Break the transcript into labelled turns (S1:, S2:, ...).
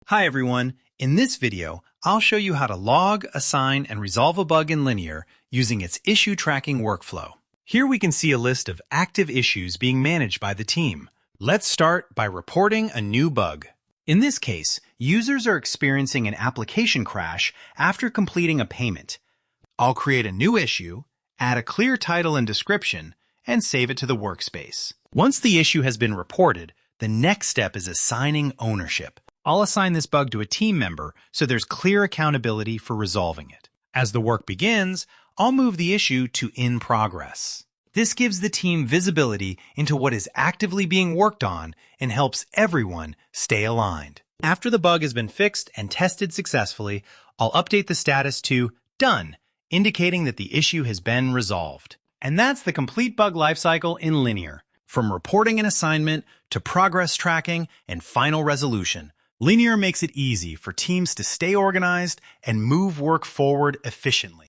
S1: Hi everyone, in this video, I'll show you how to log, assign, and resolve a bug in Linear using its issue tracking workflow. Here we can see a list of active issues being managed by the team. Let's start by reporting a new bug. In this case, users are experiencing an application crash after completing a payment. I'll create a new issue, add a clear title and description, and save it to the workspace. Once the issue has been reported, the next step is assigning ownership. I'll assign this bug to a team member so there's clear accountability for resolving it. As the work begins, I'll move the issue to in progress. This gives the team visibility into what is actively being worked on and helps everyone stay aligned. After the bug has been fixed and tested successfully, I'll update the status to Done, indicating that the issue has been resolved. And that's the complete bug lifecycle in Linear, from reporting and assignment to progress tracking and final resolution. Linear makes it easy for teams to stay organized and move work forward efficiently.